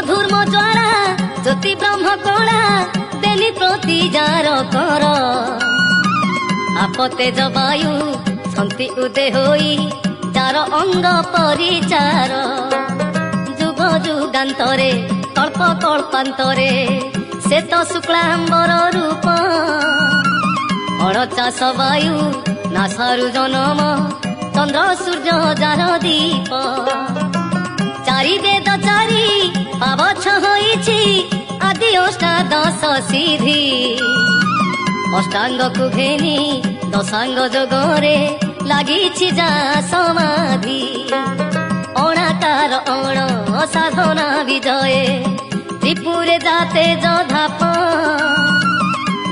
धूर्म ज्वाला ज्योति ब्रह्म कला देली प्रति जार कर आपते जबायु छंती उदे होई जार अंग परिचार जुग जुगांतरे कल्प कल्पांतरे से तो शुक्लांबर रूप अड़चाश वायु नासारु जनम चंद्र सूर्य जार दीप चारि वेद चारि पावछ होइछि आदि अष्टादश सिद्धि अष्टांग को घेनी दशांग जोगरे लागिछि जा समाधि अणाकार अण साधना विजय त्रिपुरे जाते जधाप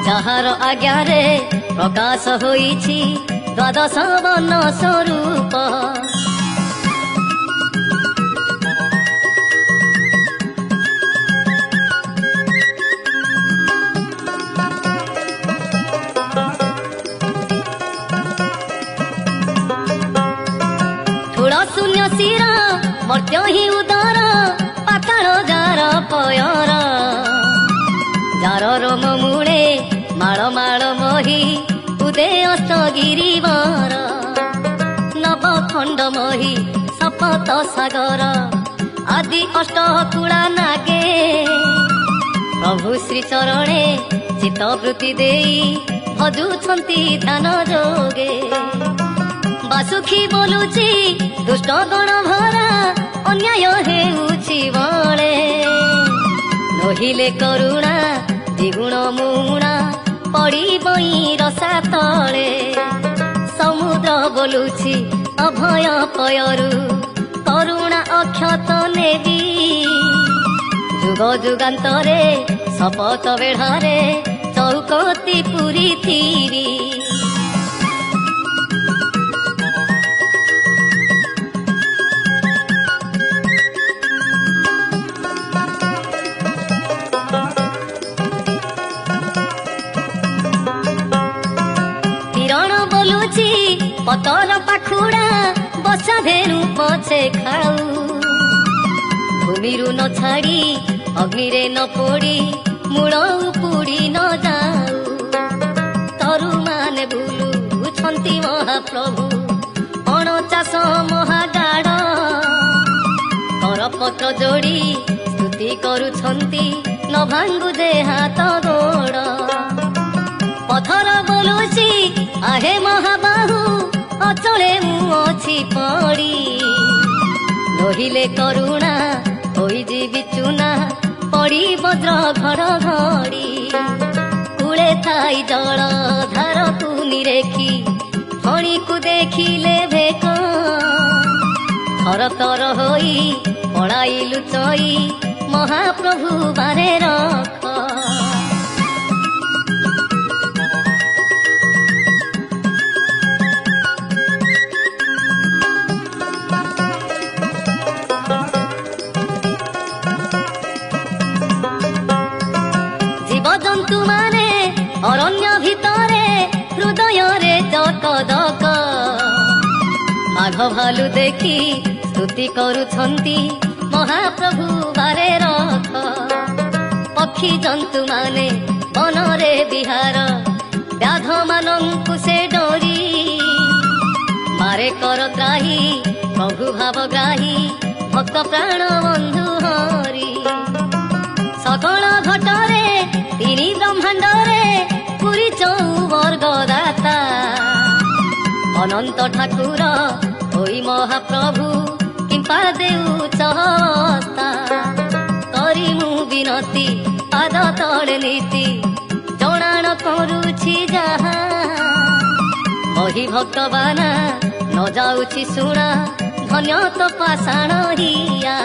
जहार आज्ञारे प्रकाश होइछि द्वादश वर्ण स्वरूप शून्य शिर मर्त्य ही उदर पाताल जार पयर जार रोम मूले माळ माळ मही उदे अष्ट गिरिवर नव खंड मही सपत सागर आदि अष्ट कुला नागे प्रभु श्री चरणे चित्तवृत्ति देई भजुछंती ध्यान जोगे बासुखी बोलुची दुष्ट गण भरा अन्याय हेउची बळे नहिले करुणा द्विगुण मुणा पड़ी बई रसा तले समुद्र बोलुची अभय पयरु करुणा अक्षत नेबी जुग जुगांतरे शपथ बेढ़ारे चौकती पुरी थीरी पतर पाखुड़ा बसा धेनु पछे खाऊ भूमिरु न छाड़ी अग्नि रे न पोड़ी मूल उपुड़ी न जाऊ तरु माने बुलु छंती महाप्रभु अणचाष महागाड़ करपत्र जोड़ी स्तुति करुछंती न भांगु दे हाथ गोड़ पथर बोलुची आहे महाबाहु अचले मु अछि पड़ी नहिले करुणा होई जीवी चुना पड़ी वज्र घड़घड़ी कूले थाई जल धार तू निरेखी फणी को देखिले भेक थर तर होई पड़ाई लुचई महाप्रभु बारे रख अरण्य भितरे हृदय रे जक जक माघ भालु देखी स्तुति करुछंती महाप्रभु बारे रख पक्षी जंतु माने वन रे विहार व्याध मानंकु से डोरी मारे कर त्राही प्रभु भाव ग्राही भक्त प्राण बंधु हरि सकल घटरे तिनी ब्रह्मांडरे पुरी चौवर्ग दाता अनंत ठाकुर होई महाप्रभु किंपा देउछ हस्ता करी मु विनती पाद तले नीति जणाण करुछि जहा कही भक्तबाना न जाउछि शुणा धन्य तो पाषाण हिया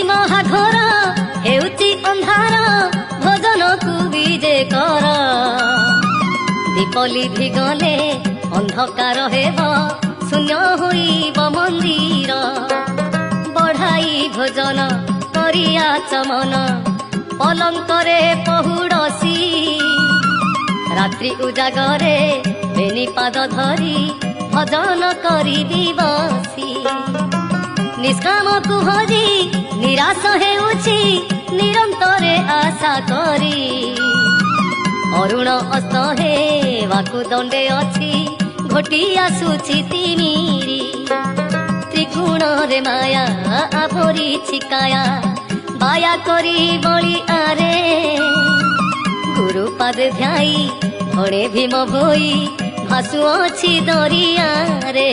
महाघर हेउची अंधार भजन को विजे कर दीपली भिगले अंधकार हेब शून्य होइब मंदिर बढ़ाई भजन दरिया चमन पलंकरे पहुड़सी रात्रि उजागरे बेनी पाद धरी भजन करी बसी निष्काम को हरी निराश हेउछि निरंतरे आशा करी अरुण अस्त हेवाकु दंडे अछि घटी आसुछि तिमिरी त्रिगुण रे माया आभरी छिकाया बाया करी बली आरे गुरु पाद ध्याई घणे भीम भोई भासुअछि दरिया रे।